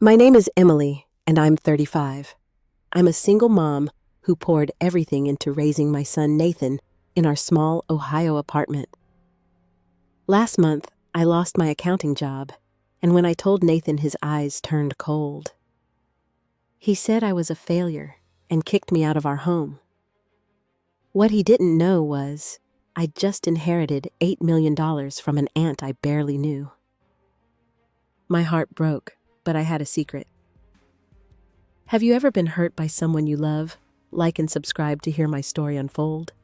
My name is Emily, and I'm 35. I'm a single mom who poured everything into raising my son Nathan in our small Ohio apartment. Last month, I lost my accounting job, and when I told Nathan, his eyes turned cold. He said I was a failure and kicked me out of our home. What he didn't know was I'd just inherited $8 million from an aunt I barely knew. My heart broke, but I had a secret. Have you ever been hurt by someone you love? Like and subscribe to hear my story unfold.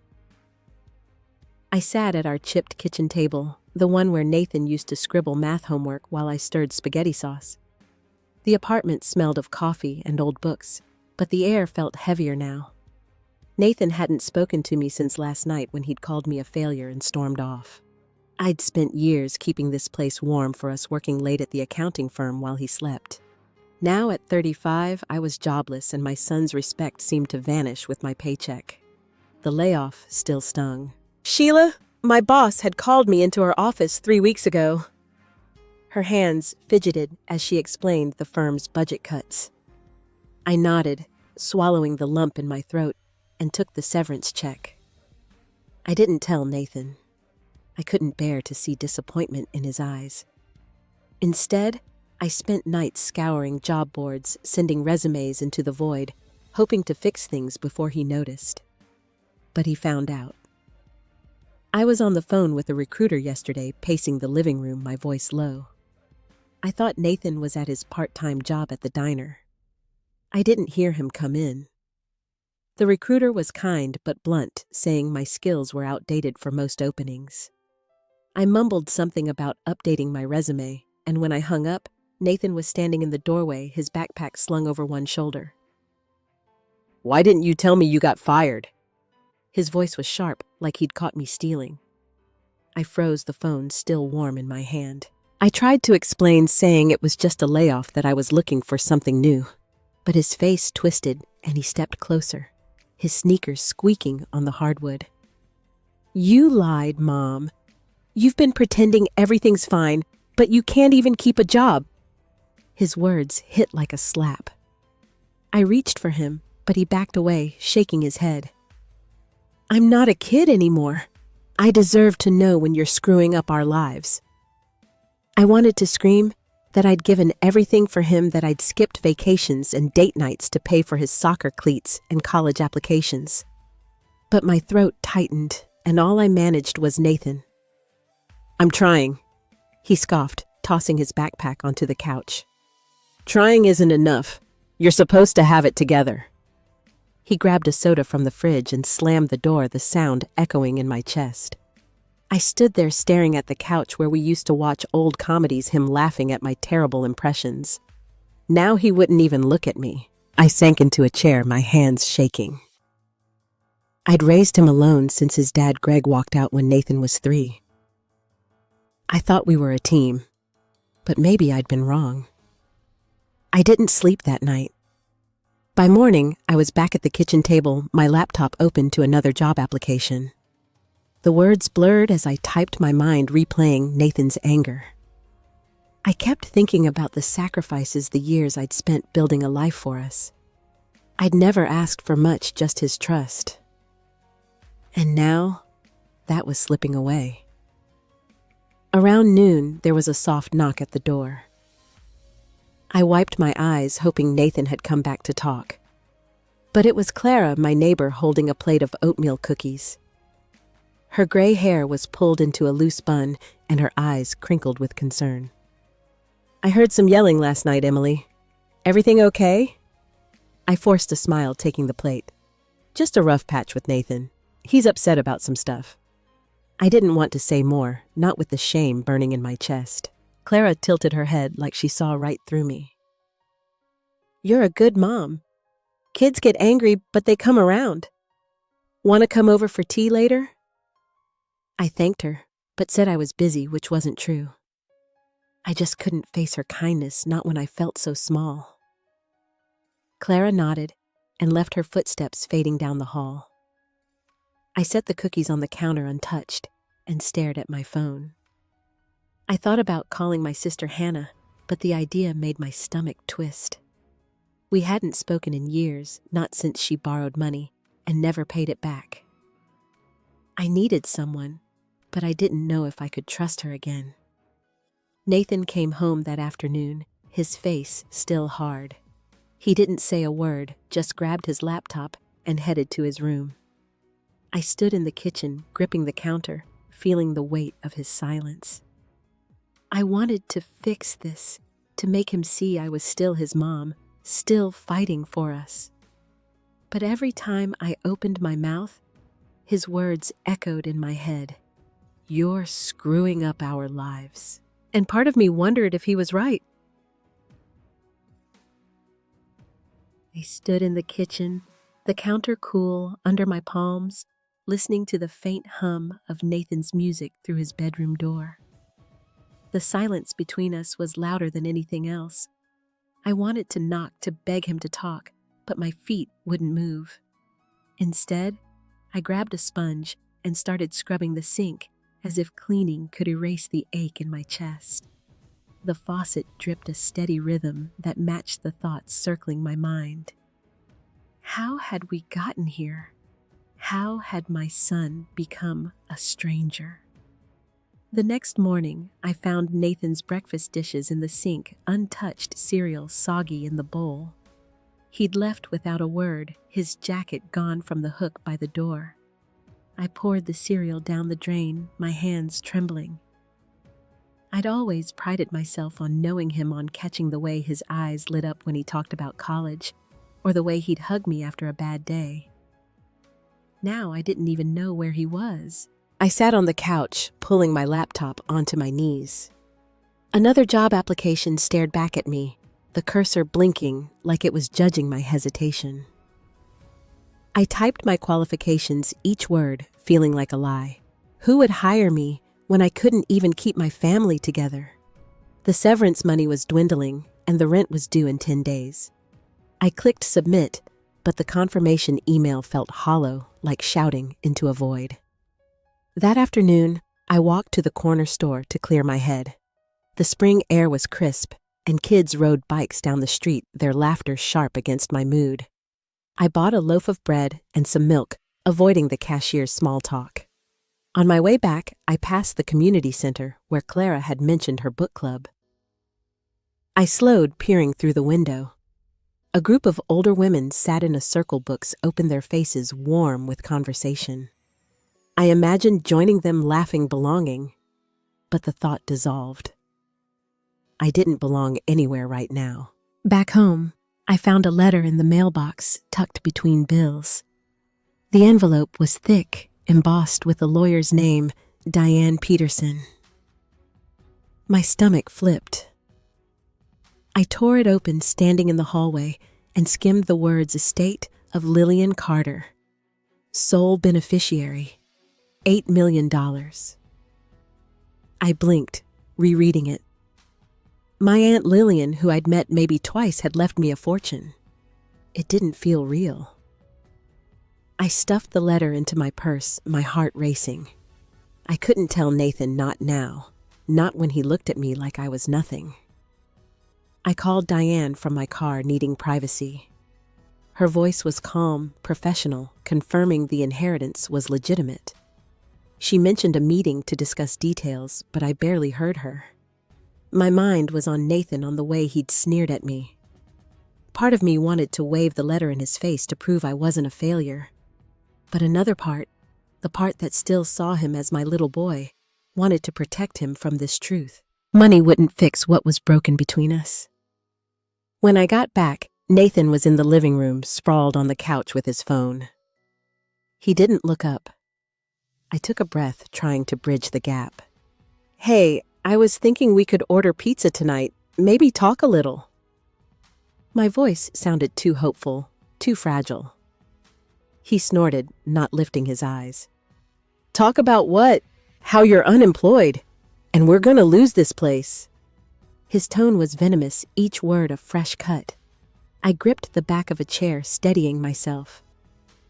I sat at our chipped kitchen table, the one where Nathan used to scribble math homework while I stirred spaghetti sauce. The apartment smelled of coffee and old books, but the air felt heavier now. Nathan hadn't spoken to me since last night when he'd called me a failure and stormed off. I'd spent years keeping this place warm for us, working late at the accounting firm while he slept. Now at 35, I was jobless and my son's respect seemed to vanish with my paycheck. The layoff still stung. Sheila, my boss, had called me into her office 3 weeks ago. Her hands fidgeted as she explained the firm's budget cuts. I nodded, swallowing the lump in my throat, and took the severance check. I didn't tell Nathan. I couldn't bear to see disappointment in his eyes. Instead, I spent nights scouring job boards, sending resumes into the void, hoping to fix things before he noticed. But he found out. I was on the phone with a recruiter yesterday, pacing the living room, my voice low. I thought Nathan was at his part-time job at the diner. I didn't hear him come in. The recruiter was kind but blunt, saying my skills were outdated for most openings. I mumbled something about updating my resume, and when I hung up, Nathan was standing in the doorway, his backpack slung over one shoulder. "Why didn't you tell me you got fired?" His voice was sharp, like he'd caught me stealing. I froze, the phone still warm in my hand. I tried to explain, saying it was just a layoff, that I was looking for something new. But his face twisted, and he stepped closer, his sneakers squeaking on the hardwood. "You lied, Mom. You've been pretending everything's fine, but you can't even keep a job." His words hit like a slap. I reached for him, but he backed away, shaking his head. "I'm not a kid anymore. I deserve to know when you're screwing up our lives." I wanted to scream that I'd given everything for him, that I'd skipped vacations and date nights to pay for his soccer cleats and college applications. But my throat tightened, and all I managed was Nathan. "I'm trying," he scoffed, tossing his backpack onto the couch. "Trying isn't enough. You're supposed to have it together." He grabbed a soda from the fridge and slammed the door, the sound echoing in my chest. I stood there staring at the couch where we used to watch old comedies, him laughing at my terrible impressions. Now he wouldn't even look at me. I sank into a chair, my hands shaking. I'd raised him alone since his dad Greg walked out when Nathan was 3. I thought we were a team, but maybe I'd been wrong. I didn't sleep that night. By morning, I was back at the kitchen table, my laptop open to another job application. The words blurred as I typed, my mind replaying Nathan's anger. I kept thinking about the sacrifices, the years I'd spent building a life for us. I'd never asked for much, just his trust. And now, that was slipping away. Around noon, there was a soft knock at the door. I wiped my eyes, hoping Nathan had come back to talk. But it was Clara, my neighbor, holding a plate of oatmeal cookies. Her gray hair was pulled into a loose bun, and her eyes crinkled with concern. "I heard some yelling last night, Emily. Everything okay?" I forced a smile, taking the plate. "Just a rough patch with Nathan. He's upset about some stuff." I didn't want to say more, not with the shame burning in my chest. Clara tilted her head like she saw right through me. "You're a good mom. Kids get angry, but they come around. Want to come over for tea later?" I thanked her, but said I was busy, which wasn't true. I just couldn't face her kindness, not when I felt so small. Clara nodded and left, her footsteps fading down the hall. I set the cookies on the counter untouched and stared at my phone. I thought about calling my sister Hannah, but the idea made my stomach twist. We hadn't spoken in years, not since she borrowed money and never paid it back. I needed someone, but I didn't know if I could trust her again. Nathan came home that afternoon, his face still hard. He didn't say a word, just grabbed his laptop and headed to his room. I stood in the kitchen, gripping the counter, feeling the weight of his silence. I wanted to fix this, to make him see I was still his mom, still fighting for us. But every time I opened my mouth, his words echoed in my head. "You're screwing up our lives." And part of me wondered if he was right. I stood in the kitchen, the counter cool under my palms, listening to the faint hum of Nathan's music through his bedroom door. The silence between us was louder than anything else. I wanted to knock to beg him to talk, but my feet wouldn't move. Instead, I grabbed a sponge and started scrubbing the sink as if cleaning could erase the ache in my chest. The faucet dripped a steady rhythm that matched the thoughts circling my mind. How had we gotten here? How had my son become a stranger? The next morning, I found Nathan's breakfast dishes in the sink, untouched cereal soggy in the bowl. He'd left without a word, his jacket gone from the hook by the door. I poured the cereal down the drain, my hands trembling. I'd always prided myself on knowing him, on catching the way his eyes lit up when he talked about college, or the way he'd hug me after a bad day. Now I didn't even know where he was. I sat on the couch, pulling my laptop onto my knees. Another job application stared back at me, the cursor blinking like it was judging my hesitation. I typed my qualifications, each word feeling like a lie. Who would hire me when I couldn't even keep my family together? The severance money was dwindling, and the rent was due in 10 days. I clicked submit, but the confirmation email felt hollow, like shouting into a void. That afternoon, I walked to the corner store to clear my head. The spring air was crisp, and kids rode bikes down the street, their laughter sharp against my mood. I bought a loaf of bread and some milk, avoiding the cashier's small talk. On my way back, I passed the community center where Clara had mentioned her book club. I slowed, peering through the window. A group of older women sat in a circle, books open, their faces warm with conversation. I imagined joining them, laughing, belonging, but the thought dissolved. I didn't belong anywhere right now. Back home, I found a letter in the mailbox tucked between bills. The envelope was thick, embossed with a lawyer's name, Diane Peterson. My stomach flipped. I tore it open, standing in the hallway, and skimmed the words: estate of Lillian Carter, sole beneficiary, $8 million. I blinked, rereading it. My Aunt Lillian, who I'd met maybe twice, had left me a fortune. It didn't feel real. I stuffed the letter into my purse, my heart racing. I couldn't tell Nathan, not now, not when he looked at me like I was nothing. I called Diane from my car, needing privacy. Her voice was calm, professional, confirming the inheritance was legitimate. She mentioned a meeting to discuss details, but I barely heard her. My mind was on Nathan, on the way he'd sneered at me. Part of me wanted to wave the letter in his face to prove I wasn't a failure. But another part, the part that still saw him as my little boy, wanted to protect him from this truth. Money wouldn't fix what was broken between us. When I got back, Nathan was in the living room, sprawled on the couch with his phone. He didn't look up. I took a breath, trying to bridge the gap. "Hey, I was thinking we could order pizza tonight, maybe talk a little." My voice sounded too hopeful, too fragile. He snorted, not lifting his eyes. "Talk about what? How you're unemployed, and we're gonna lose this place." His tone was venomous, each word a fresh cut. I gripped the back of a chair, steadying myself.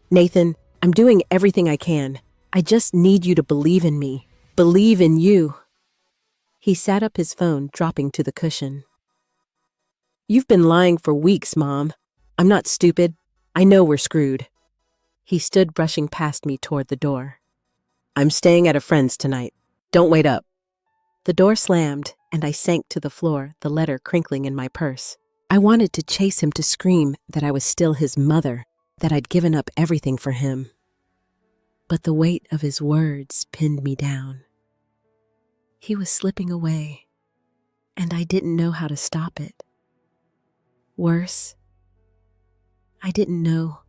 "Nathan, I'm doing everything I can. I just need you to believe in me, believe in you." He sat up, his phone dropping to the cushion. You've been lying for weeks, Mom. I'm not stupid. I know we're screwed. He stood brushing past me toward the door. I'm staying at a friend's tonight. Don't wait up. The door slammed, and I sank to the floor, the letter crinkling in my purse. I wanted to chase him to scream that I was still his mother, that I'd given up everything for him. But the weight of his words pinned me down. He was slipping away, and I didn't know how to stop it. Worse, I didn't know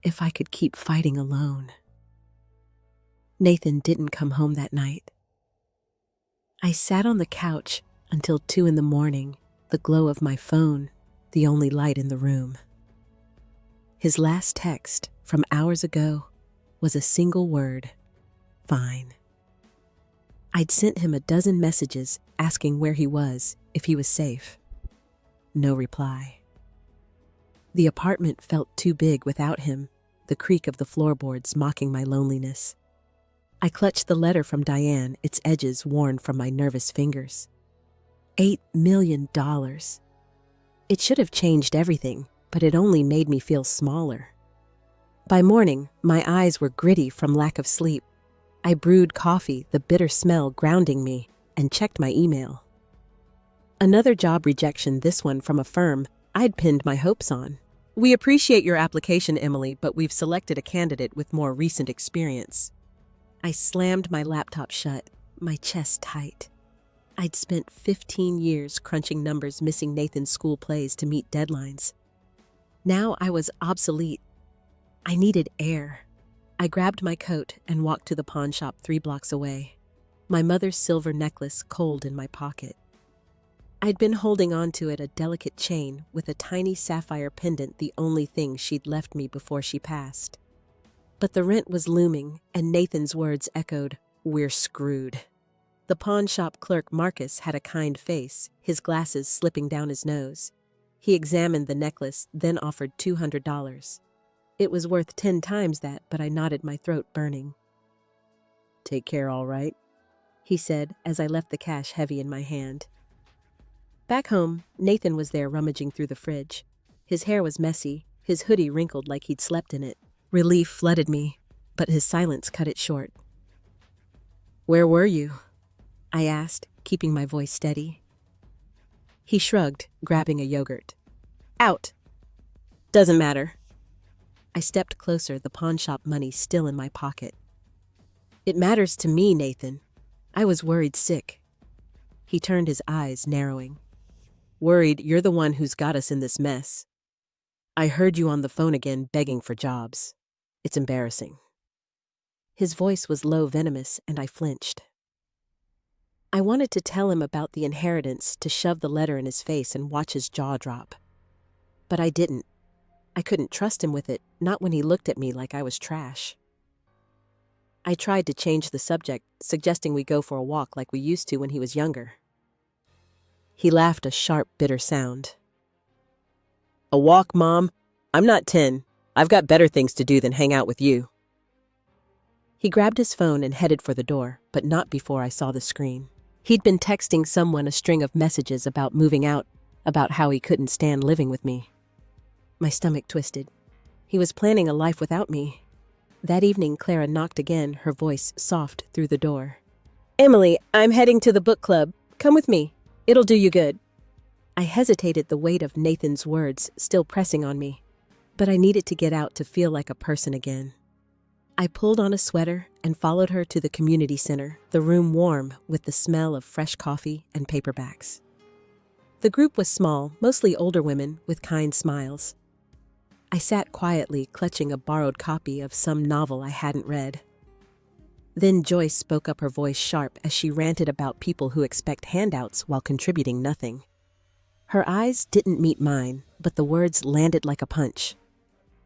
if I could keep fighting alone. Nathan didn't come home that night. I sat on the couch until 2 a.m, the glow of my phone, the only light in the room. His last text from hours ago was a single word: fine. I'd sent him a dozen messages asking where he was, if he was safe. No reply. The apartment felt too big without him, the creak of the floorboards mocking my loneliness. I clutched the letter from Diane, its edges worn from my nervous fingers. $8 million. It should have changed everything, but it only made me feel smaller. By morning, my eyes were gritty from lack of sleep. I brewed coffee, the bitter smell grounding me, and checked my email. Another job rejection, this one from a firm I'd pinned my hopes on. We appreciate your application, Emily, but we've selected a candidate with more recent experience. I slammed my laptop shut, my chest tight. I'd spent 15 years crunching numbers, missing Nathan's school plays to meet deadlines. Now I was obsolete. I needed air. I grabbed my coat and walked to the pawn shop 3 blocks away, my mother's silver necklace cold in my pocket. I'd been holding on to it, a delicate chain with a tiny sapphire pendant, the only thing she'd left me before she passed. But the rent was looming, and Nathan's words echoed, "We're screwed." The pawn shop clerk, Marcus, had a kind face, his glasses slipping down his nose. He examined the necklace, then offered $200. It was worth 10 times that, but I nodded, my throat burning. "Take care, all right?" he said as I left the cash heavy in my hand. Back home, Nathan was there rummaging through the fridge. His hair was messy, his hoodie wrinkled like he'd slept in it. Relief flooded me, but his silence cut it short. "Where were you?" I asked, keeping my voice steady. He shrugged, grabbing a yogurt. "Out." "Doesn't matter." I stepped closer, the pawn shop money still in my pocket. "It matters to me, Nathan. I was worried sick." He turned, his eyes narrowing. "Worried you're the one who's got us in this mess. I heard you on the phone again begging for jobs. It's embarrassing." His voice was low, venomous, and I flinched. I wanted to tell him about the inheritance, to shove the letter in his face and watch his jaw drop. But I didn't. I couldn't trust him with it, not when he looked at me like I was trash. I tried to change the subject, suggesting we go for a walk like we used to when he was younger. He laughed, a sharp, bitter sound. "A walk, Mom? I'm not 10. I've got better things to do than hang out with you." He grabbed his phone and headed for the door, but not before I saw the screen. He'd been texting someone a string of messages about moving out, about how he couldn't stand living with me. My stomach twisted. He was planning a life without me. That evening, Clara knocked again, her voice soft through the door. "Emily, I'm heading to the book club. Come with me. It'll do you good." I hesitated, the weight of Nathan's words still pressing on me, but I needed to get out to feel like a person again. I pulled on a sweater and followed her to the community center, the room warm with the smell of fresh coffee and paperbacks. The group was small, mostly older women with kind smiles. I sat quietly, clutching a borrowed copy of some novel I hadn't read. Then Joyce spoke up, her voice sharp as she ranted about people who expect handouts while contributing nothing. Her eyes didn't meet mine, but the words landed like a punch.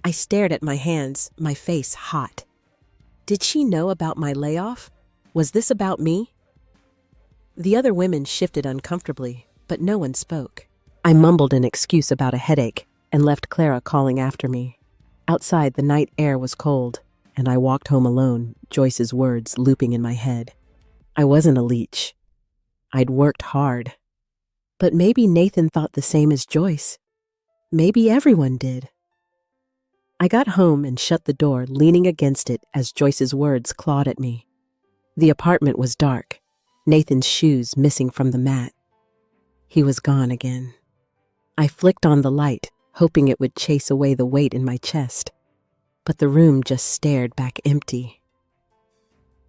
I stared at my hands, my face hot. Did she know about my layoff? Was this about me? The other women shifted uncomfortably, but no one spoke. I mumbled an excuse about a headache and left Clara calling after me. Outside, the night air was cold, and I walked home alone, Joyce's words looping in my head. I wasn't a leech. I'd worked hard. But maybe Nathan thought the same as Joyce. Maybe everyone did. I got home and shut the door, leaning against it as Joyce's words clawed at me. The apartment was dark, Nathan's shoes missing from the mat. He was gone again. I flicked on the light, hoping it would chase away the weight in my chest. But the room just stared back empty.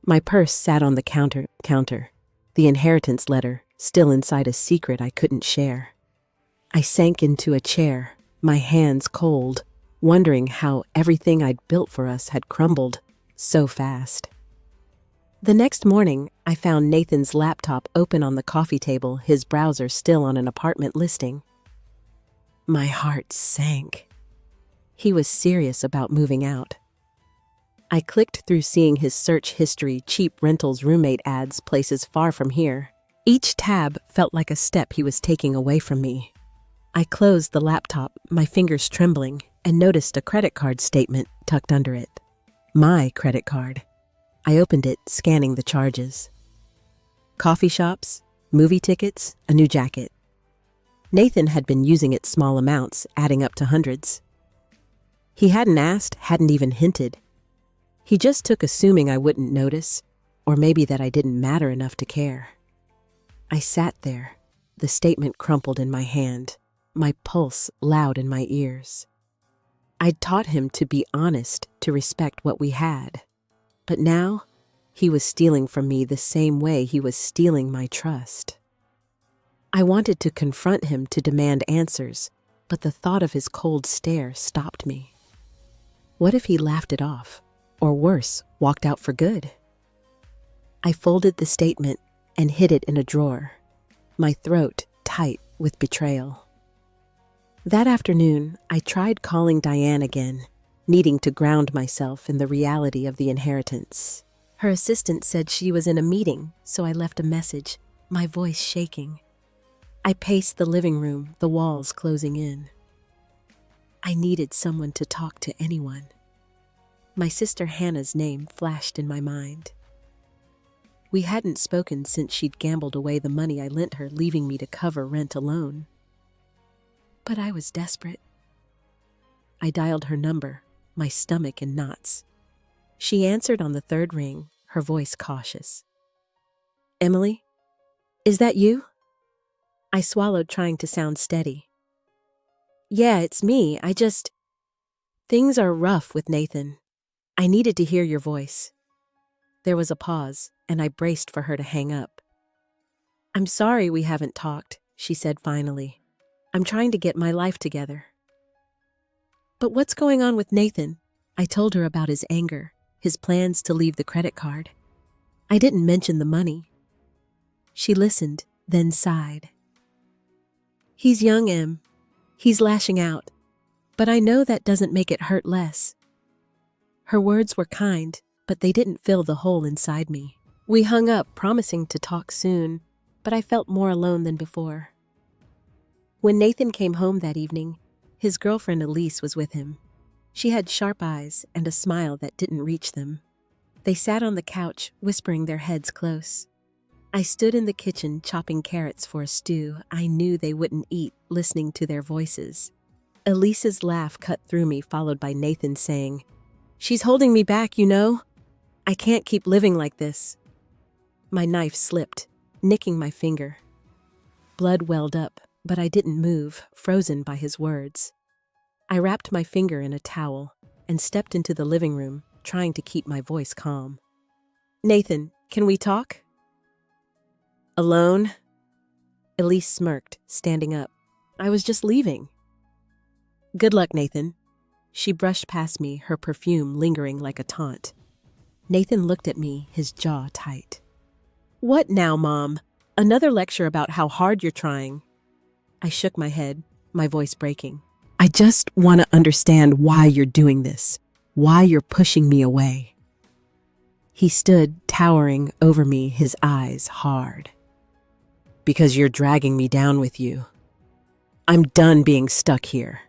My purse sat on the counter, the inheritance letter still inside a secret I couldn't share. I sank into a chair, my hands cold, wondering how everything I'd built for us had crumbled so fast. The next morning, I found Nathan's laptop open on the coffee table, his browser still on an apartment listing. My heart sank. He was serious about moving out. I clicked through, seeing his search history, cheap rentals, roommate ads, places far from here. Each tab felt like a step he was taking away from me. I closed the laptop, my fingers trembling, and noticed a credit card statement tucked under it. My credit card. I opened it, scanning the charges. Coffee shops, movie tickets, a new jacket. Nathan had been using it small amounts, adding up to hundreds. He hadn't asked, hadn't even hinted. He just took, assuming I wouldn't notice, or maybe that I didn't matter enough to care. I sat there, the statement crumpled in my hand, my pulse loud in my ears. I'd taught him to be honest, to respect what we had. But now, he was stealing from me the same way he was stealing my trust. I wanted to confront him, to demand answers, but the thought of his cold stare stopped me. What if he laughed it off, or worse, walked out for good? I folded the statement and hid it in a drawer, my throat tight with betrayal. That afternoon, I tried calling Diane again, needing to ground myself in the reality of the inheritance. Her assistant said she was in a meeting, so I left a message, my voice shaking. I paced the living room, the walls closing in. I needed someone to talk to, anyone. My sister Hannah's name flashed in my mind. We hadn't spoken since she'd gambled away the money I lent her, leaving me to cover rent alone. But I was desperate. I dialed her number, my stomach in knots. She answered on the third ring, her voice cautious. "Emily, is that you?" I swallowed, trying to sound steady. "Yeah, it's me. Things are rough with Nathan. I needed to hear your voice." There was a pause, and I braced for her to hang up. "I'm sorry we haven't talked," she said finally. "I'm trying to get my life together." "But what's going on with Nathan?" I told her about his anger, his plans to leave the credit card. I didn't mention the money. She listened, then sighed. "He's young, Em. He's lashing out. But I know that doesn't make it hurt less." Her words were kind, but they didn't fill the hole inside me. We hung up, promising to talk soon, but I felt more alone than before. When Nathan came home that evening, his girlfriend Elise was with him. She had sharp eyes and a smile that didn't reach them. They sat on the couch, whispering, their heads close. I stood in the kitchen, chopping carrots for a stew I knew they wouldn't eat, listening to their voices. Elise's laugh cut through me, followed by Nathan saying, "She's holding me back, you know? I can't keep living like this." My knife slipped, nicking my finger. Blood welled up, but I didn't move, frozen by his words. I wrapped my finger in a towel and stepped into the living room, trying to keep my voice calm. "Nathan, can we talk?" "Alone?" Elise smirked, standing up. "I was just leaving." "Good luck, Nathan." She brushed past me, her perfume lingering like a taunt. Nathan looked at me, his jaw tight. "What now, Mom? Another lecture about how hard you're trying?" I shook my head, my voice breaking. "I just want to understand why you're doing this, why you're pushing me away." He stood, towering over me, his eyes hard. "Because you're dragging me down with you. I'm done being stuck here."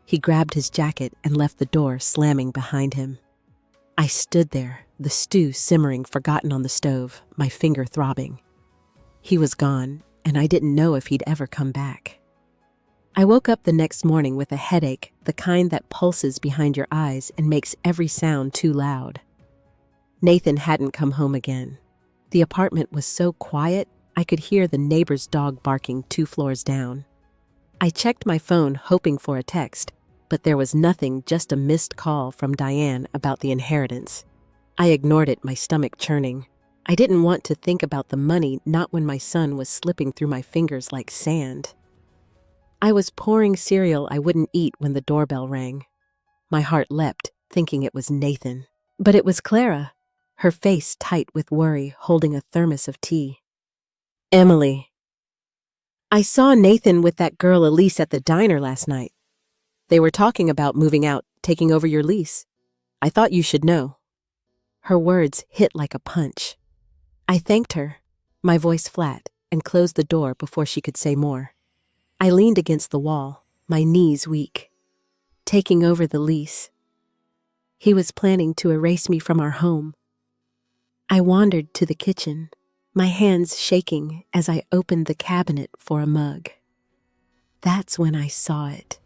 He grabbed his jacket and left the door, slamming behind him. I stood there, the stew simmering forgotten on the stove, my finger throbbing. He was gone, and I didn't know if he'd ever come back. I woke up the next morning with a headache, the kind that pulses behind your eyes and makes every sound too loud. Nathan hadn't come home again. The apartment was so quiet, I could hear the neighbor's dog barking 2 floors down. I checked my phone hoping for a text, but there was nothing, just a missed call from Diane about the inheritance. I ignored it, my stomach churning. I didn't want to think about the money, not when my son was slipping through my fingers like sand. I was pouring cereal I wouldn't eat when the doorbell rang. My heart leapt, thinking it was Nathan. But it was Clara, her face tight with worry, holding a thermos of tea. "Emily, I saw Nathan with that girl Elise at the diner last night. They were talking about moving out, taking over your lease. I thought you should know." Her words hit like a punch. I thanked her, my voice flat, and closed the door before she could say more. I leaned against the wall, my knees weak. Taking over the lease. He was planning to erase me from our home. I wandered to the kitchen, my hands shaking as I opened the cabinet for a mug. That's when I saw it.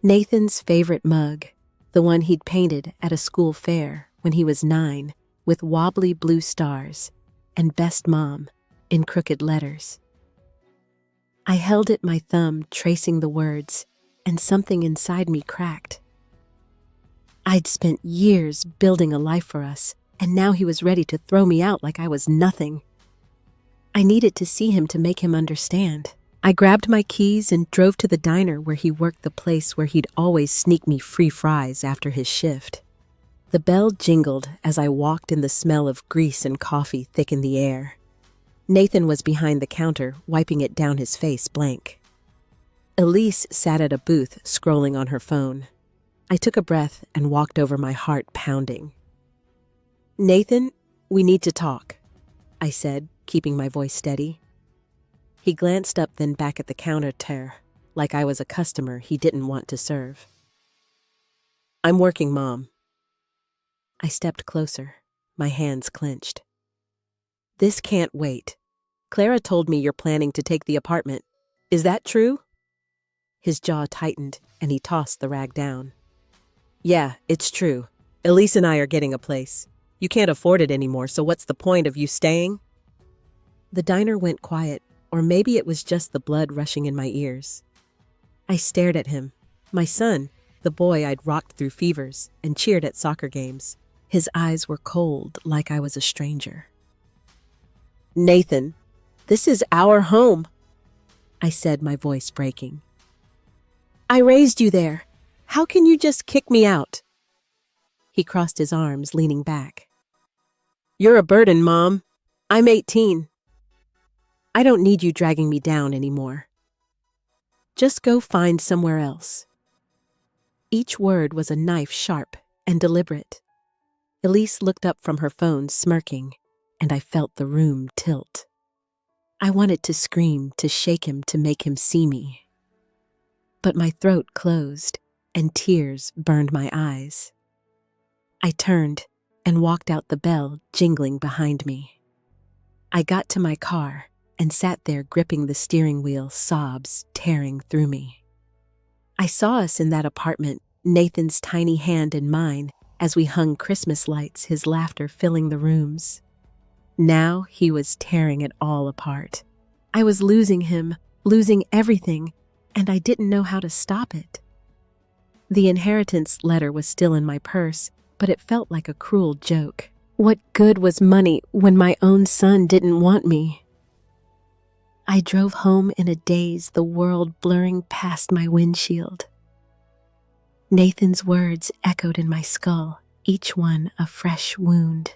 Nathan's favorite mug, the one he'd painted at a school fair when he was 9, with wobbly blue stars and "Best Mom" in crooked letters. I held it, my thumb tracing the words, and something inside me cracked. I'd spent years building a life for us, and now he was ready to throw me out like I was nothing. I needed to see him to make him understand. I grabbed my keys and drove to the diner where he worked, the place where he'd always sneak me free fries after his shift. The bell jingled as I walked, and the smell of grease and coffee thick in the air. Nathan was behind the counter, wiping it down, his face blank. Elise sat at a booth, scrolling on her phone. I took a breath and walked over, my heart pounding. "Nathan, we need to talk," I said, keeping my voice steady. He glanced up, then back at the counter, like I was a customer he didn't want to serve. "I'm working, Mom." I stepped closer, my hands clenched. "This can't wait. Clara told me you're planning to take the apartment. Is that true?" His jaw tightened, and he tossed the rag down. "Yeah, it's true. Elise and I are getting a place. You can't afford it anymore, so what's the point of you staying?" The diner went quiet, or maybe it was just the blood rushing in my ears. I stared at him, my son, the boy I'd rocked through fevers and cheered at soccer games. His eyes were cold, like I was a stranger. "Nathan, this is our home," I said, my voice breaking. "I raised you there. How can you just kick me out?" He crossed his arms, leaning back. "You're a burden, Mom. I'm 18. I don't need you dragging me down anymore. Just go find somewhere else." Each word was a knife, sharp and deliberate. Elise looked up from her phone, smirking, and I felt the room tilt. I wanted to scream, to shake him, to make him see me. But my throat closed, and tears burned my eyes. I turned and walked out, the bell jingling behind me. I got to my car and sat there gripping the steering wheel, sobs tearing through me. I saw us in that apartment, Nathan's tiny hand in mine, as we hung Christmas lights, his laughter filling the rooms. Now he was tearing it all apart. I was losing him, losing everything, and I didn't know how to stop it. The inheritance letter was still in my purse, but it felt like a cruel joke. What good was money when my own son didn't want me? I drove home in a daze, the world blurring past my windshield. Nathan's words echoed in my skull, each one a fresh wound.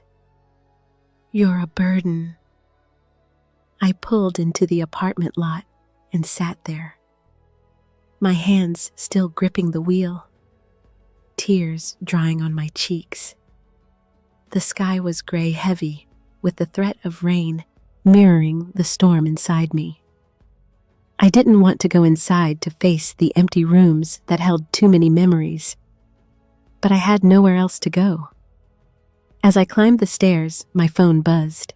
"You're a burden." I pulled into the apartment lot and sat there, my hands still gripping the wheel, tears drying on my cheeks. The sky was gray, heavy, with the threat of rain mirroring the storm inside me. I didn't want to go inside to face the empty rooms that held too many memories, but I had nowhere else to go. As I climbed the stairs, my phone buzzed.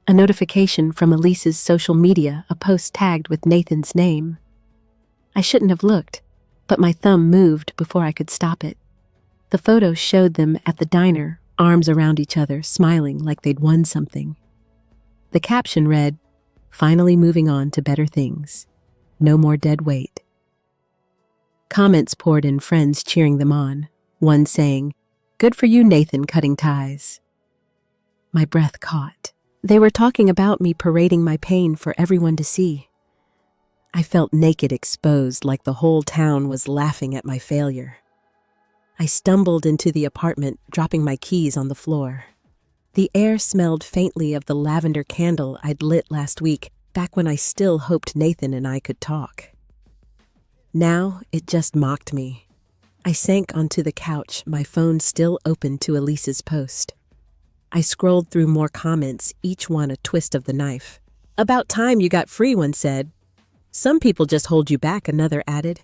A notification from Elise's social media, a post tagged with Nathan's name. I shouldn't have looked, but my thumb moved before I could stop it. The photo showed them at the diner, arms around each other, smiling like they'd won something. The caption read, "Finally moving on to better things. No more dead weight." Comments poured in, friends cheering them on, one saying, "Good for you, Nathan, cutting ties." My breath caught. They were talking about me parading my pain for everyone to see. I felt naked, exposed, like the whole town was laughing at my failure. I stumbled into the apartment, dropping my keys on the floor. The air smelled faintly of the lavender candle I'd lit last week, back when I still hoped Nathan and I could talk. Now it just mocked me. I sank onto the couch, my phone still open to Elise's post. I scrolled through more comments, each one a twist of the knife. "About time you got free," one said. "Some people just hold you back," another added.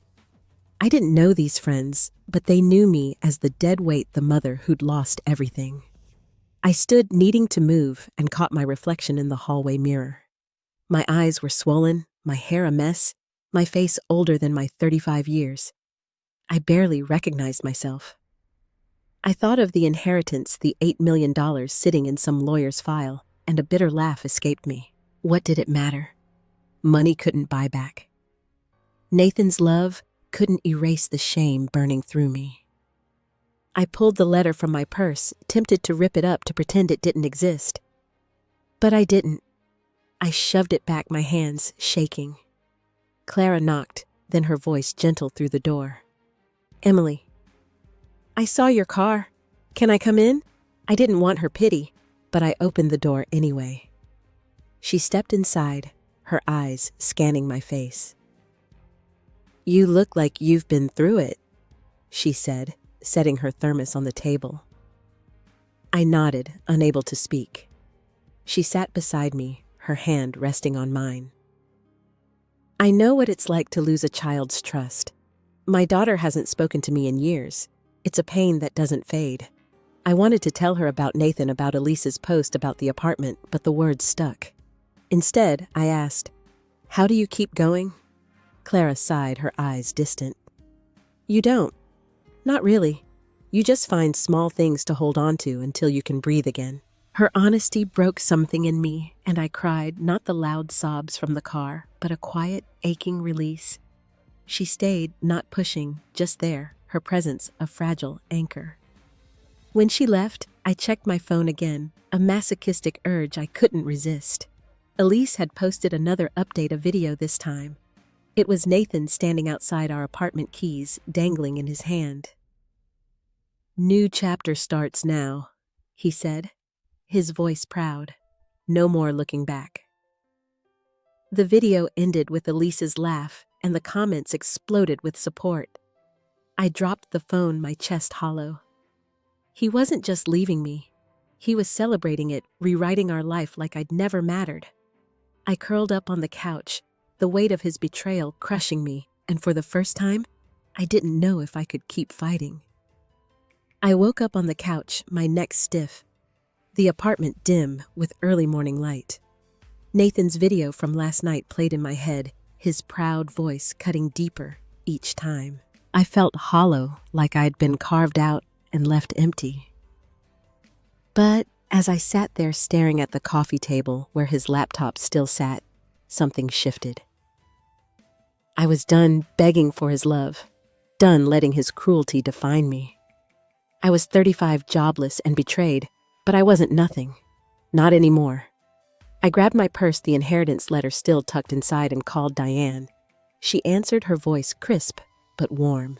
I didn't know these friends, but they knew me as the dead weight, the mother who'd lost everything. I stood needing to move and caught my reflection in the hallway mirror. My eyes were swollen, my hair a mess, my face older than my 35 years. I barely recognized myself. I thought of the inheritance, the $8 million sitting in some lawyer's file, and a bitter laugh escaped me. What did it matter? Money couldn't buy back. Nathan's love couldn't erase the shame burning through me. I pulled the letter from my purse, tempted to rip it up to pretend it didn't exist. But I didn't. I shoved it back, my hands shaking. Clara knocked, then her voice gentle through the door. "Emily, I saw your car. Can I come in?" I didn't want her pity, but I opened the door anyway. She stepped inside, her eyes scanning my face. "You look like you've been through it," she said, setting her thermos on the table. I nodded, unable to speak. She sat beside me, her hand resting on mine. "I know what it's like to lose a child's trust. My daughter hasn't spoken to me in years. It's a pain that doesn't fade." I wanted to tell her about Nathan, about Elise's post about the apartment, but the words stuck. Instead, I asked, "How do you keep going?" Clara sighed, her eyes distant. "You don't. Not really. You just find small things to hold on to until you can breathe again." Her honesty broke something in me, and I cried, not the loud sobs from the car, but a quiet, aching release. She stayed, not pushing, just there, her presence a fragile anchor. When she left, I checked my phone again, a masochistic urge I couldn't resist. Elise had posted another update, a video this time. It was Nathan standing outside our apartment, keys dangling in his hand. "New chapter starts now," he said, his voice proud. No more looking back. The video ended with Elise's laugh, and the comments exploded with support. I dropped the phone, my chest hollow. He wasn't just leaving me. He was celebrating it, rewriting our life like I'd never mattered. I curled up on the couch, the weight of his betrayal crushing me, and for the first time, I didn't know if I could keep fighting. I woke up on the couch, my neck stiff, the apartment dim with early morning light. Nathan's video from last night played in my head, his proud voice cutting deeper each time. I felt hollow, like I'd been carved out and left empty. But as I sat there staring at the coffee table where his laptop still sat, something shifted. I was done begging for his love, done letting his cruelty define me. I was 35, jobless and betrayed, but I wasn't nothing. Not anymore. I grabbed my purse, the inheritance letter still tucked inside, and called Diane. She answered, her voice crisp but warm.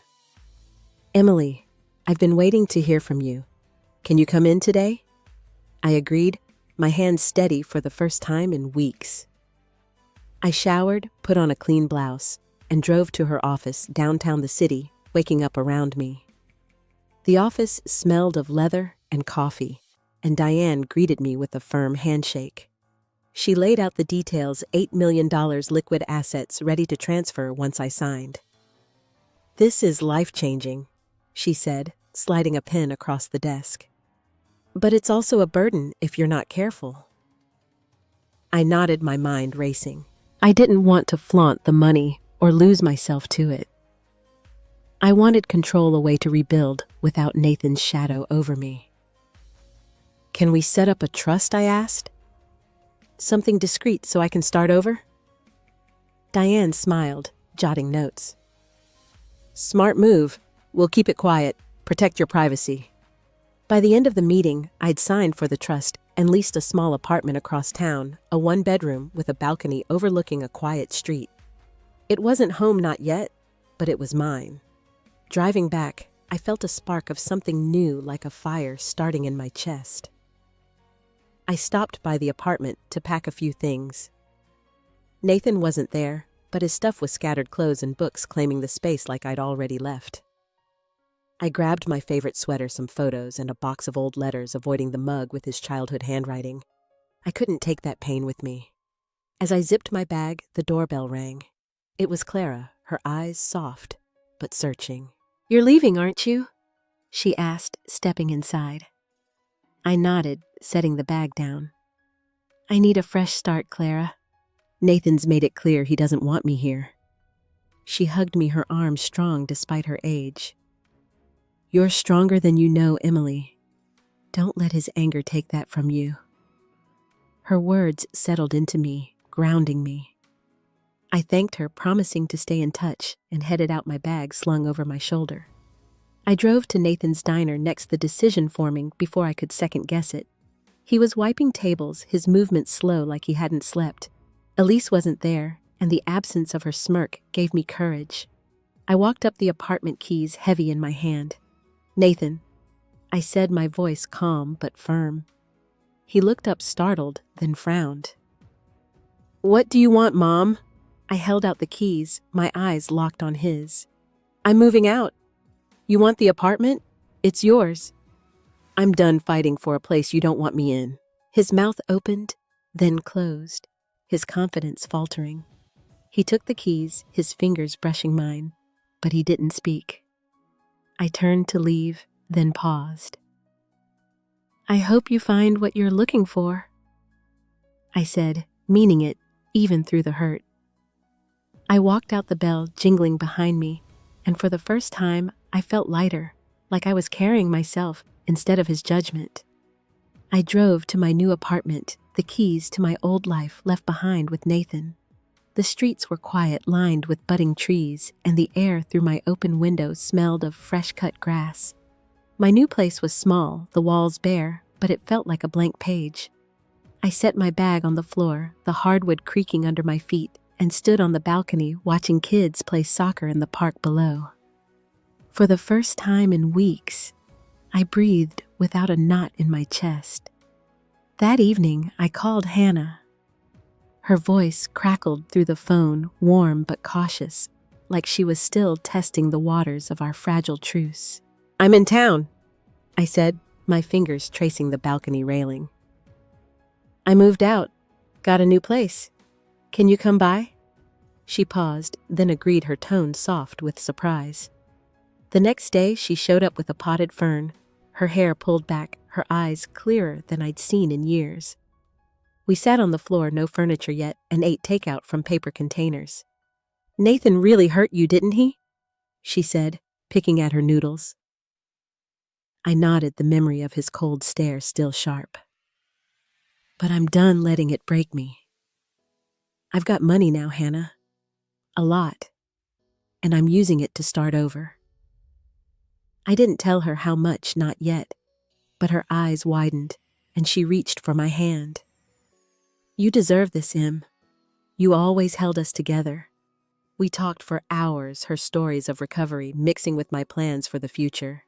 "Emily, I've been waiting to hear from you. Can you come in today?" I agreed, my hands steady for the first time in weeks. I showered, put on a clean blouse, and drove to her office downtown the city, waking up around me. The office smelled of leather and coffee, and Diane greeted me with a firm handshake. She laid out the details, $8 million liquid assets ready to transfer once I signed. "This is life-changing," she said, sliding a pen across the desk. "But it's also a burden if you're not careful." I nodded, my mind racing. I didn't want to flaunt the money or lose myself to it. I wanted control, a way to rebuild without Nathan's shadow over me. Can we set up a trust, I asked. Something discreet so I can start over? Diane smiled, jotting notes. Smart move. We'll keep it quiet. Protect your privacy. By the end of the meeting, I'd signed for the trust and leased a small apartment across town, a one-bedroom with a balcony overlooking a quiet street. It wasn't home, not yet, but it was mine. Driving back, I felt a spark of something new, like a fire starting in my chest. I stopped by the apartment to pack a few things. Nathan wasn't there, but his stuff was scattered, clothes and books claiming the space like I'd already left. I grabbed my favorite sweater, some photos, and a box of old letters, avoiding the mug with his childhood handwriting. I couldn't take that pain with me. As I zipped my bag, the doorbell rang. It was Clara, her eyes soft, but searching. You're leaving, aren't you? She asked, stepping inside. I nodded, setting the bag down. I need a fresh start, Clara. Nathan's made it clear he doesn't want me here. She hugged me, her arms strong despite her age. You're stronger than you know, Emily. Don't let his anger take that from you. Her words settled into me, grounding me. I thanked her, promising to stay in touch, and headed out, my bag slung over my shoulder. I drove to Nathan's diner, next, the decision forming before I could second-guess it. He was wiping tables, his movements slow like he hadn't slept. Elise wasn't there, and the absence of her smirk gave me courage. I walked up, the apartment keys heavy in my hand. Nathan, I said, my voice calm but firm. He looked up, startled, then frowned. What do you want, Mom? I held out the keys, my eyes locked on his. I'm moving out. You want the apartment? It's yours. I'm done fighting for a place you don't want me in. His mouth opened, then closed, his confidence faltering. He took the keys, his fingers brushing mine, but he didn't speak. I turned to leave, then paused. I hope you find what you're looking for, I said, meaning it, even through the hurt. I walked out, the bell jingling behind me, and for the first time, I felt lighter, like I was carrying myself instead of his judgment. I drove to my new apartment, the keys to my old life left behind with Nathan. The streets were quiet, lined with budding trees, and the air through my open window smelled of fresh-cut grass. My new place was small, the walls bare, but it felt like a blank page. I set my bag on the floor, the hardwood creaking under my feet, and stood on the balcony watching kids play soccer in the park below. For the first time in weeks, I breathed without a knot in my chest. That evening, I called Hannah. Her voice crackled through the phone, warm but cautious, like she was still testing the waters of our fragile truce. I'm in town, I said, my fingers tracing the balcony railing. I moved out, got a new place. Can you come by? She paused, then agreed, her tone soft with surprise. The next day, she showed up with a potted fern, her hair pulled back, her eyes clearer than I'd seen in years. We sat on the floor, no furniture yet, and ate takeout from paper containers. Nathan really hurt you, didn't he? She said, picking at her noodles. I nodded, the memory of his cold stare still sharp. But I'm done letting it break me. I've got money now, Hannah. A lot. And I'm using it to start over. I didn't tell her how much, not yet, but her eyes widened, and she reached for my hand. You deserve this, Em. You always held us together. We talked for hours, her stories of recovery mixing with my plans for the future.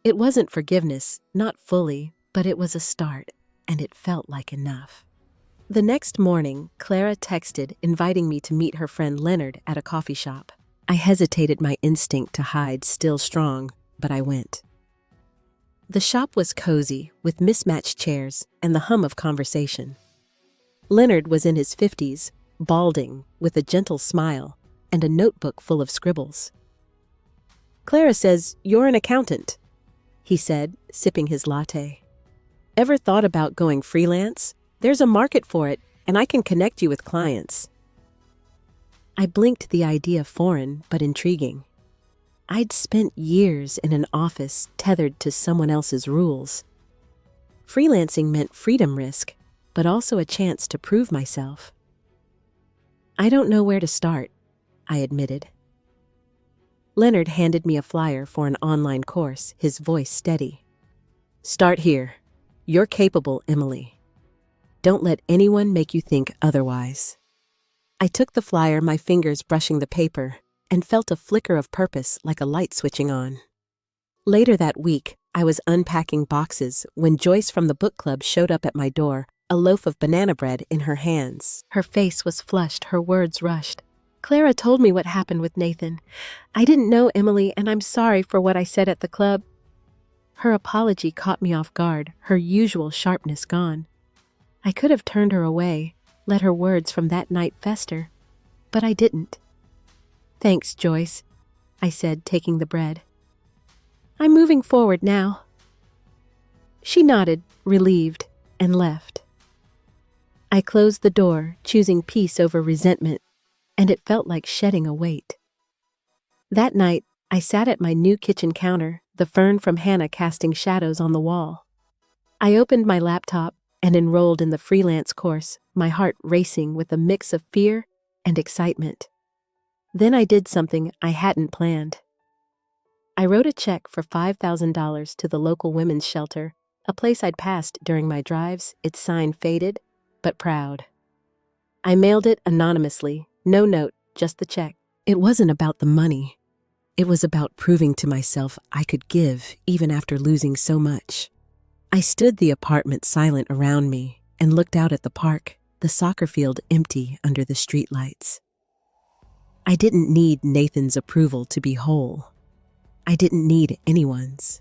It wasn't forgiveness, not fully, but it was a start, and it felt like enough. The next morning, Clara texted, inviting me to meet her friend Leonard at a coffee shop. I hesitated, my instinct to hide still strong, but I went. The shop was cozy, with mismatched chairs and the hum of conversation. Leonard was in his 50s, balding, with a gentle smile and a notebook full of scribbles. Clara says you're an accountant, he said, sipping his latte. Ever thought about going freelance? There's a market for it, and I can connect you with clients. I blinked, the idea foreign but intriguing. I'd spent years in an office tethered to someone else's rules. Freelancing meant freedom risk, but also a chance to prove myself. I don't know where to start, I admitted. Leonard handed me a flyer for an online course, his voice steady. Start here. You're capable, Emily. Don't let anyone make you think otherwise. I took the flyer, my fingers brushing the paper, and felt a flicker of purpose like a light switching on. Later that week, I was unpacking boxes when Joyce from the book club showed up at my door, a loaf of banana bread in her hands. Her face was flushed, her words rushed. Clara told me what happened with Nathan. I didn't know, Emily, and I'm sorry for what I said at the club. Her apology caught me off guard, her usual sharpness gone. I could have turned her away, let her words from that night fester, but I didn't. Thanks, Joyce, I said, taking the bread. I'm moving forward now. She nodded, relieved, and left. I closed the door, choosing peace over resentment, and it felt like shedding a weight. That night, I sat at my new kitchen counter, the fern from Hannah casting shadows on the wall. I opened my laptop and enrolled in the freelance course, my heart racing with a mix of fear and excitement. Then I did something I hadn't planned. I wrote a check for $5,000 to the local women's shelter, a place I'd passed during my drives, its sign faded, but proud. I mailed it anonymously, no note, just the check. It wasn't about the money. It was about proving to myself I could give even after losing so much. I stood the apartment silent around me and looked out at the park, the soccer field empty under the streetlights. I didn't need Nathan's approval to be whole. I didn't need anyone's.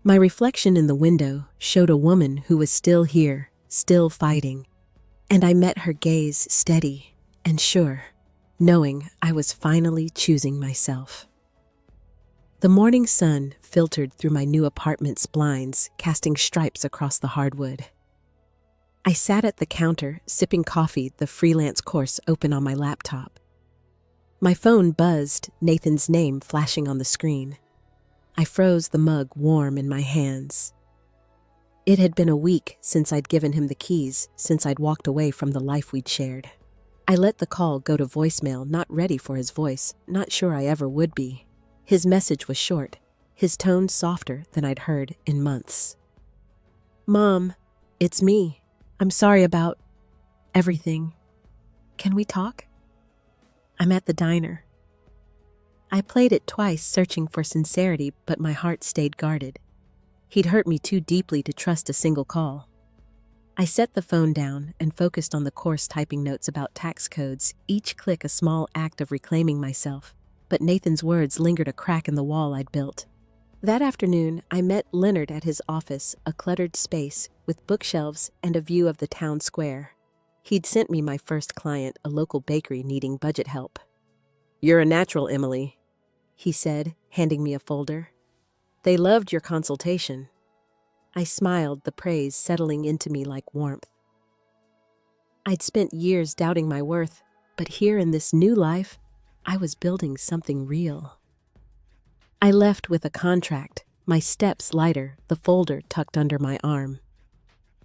My reflection in the window showed a woman who was still here, still fighting, and I met her gaze steady and sure, knowing I was finally choosing myself. The morning sun filtered through my new apartment's blinds, casting stripes across the hardwood. I sat at the counter, sipping coffee, the freelance course open on my laptop. My phone buzzed, Nathan's name flashing on the screen. I froze, the mug warm in my hands. It had been a week since I'd given him the keys, since I'd walked away from the life we'd shared. I let the call go to voicemail, not ready for his voice, not sure I ever would be. His message was short, his tone softer than I'd heard in months. Mom, it's me. I'm sorry about everything. Can we talk? I'm at the diner. I played it twice, searching for sincerity, but my heart stayed guarded. He'd hurt me too deeply to trust a single call. I set the phone down and focused on the course, typing notes about tax codes, each click a small act of reclaiming myself. But Nathan's words lingered, a crack in the wall I'd built. That afternoon, I met Leonard at his office, a cluttered space with bookshelves and a view of the town square. He'd sent me my first client, a local bakery needing budget help. You're a natural, Emily, he said, handing me a folder. They loved your consultation. I smiled, the praise settling into me like warmth. I'd spent years doubting my worth, but here in this new life, I was building something real. I left with a contract, my steps lighter, the folder tucked under my arm.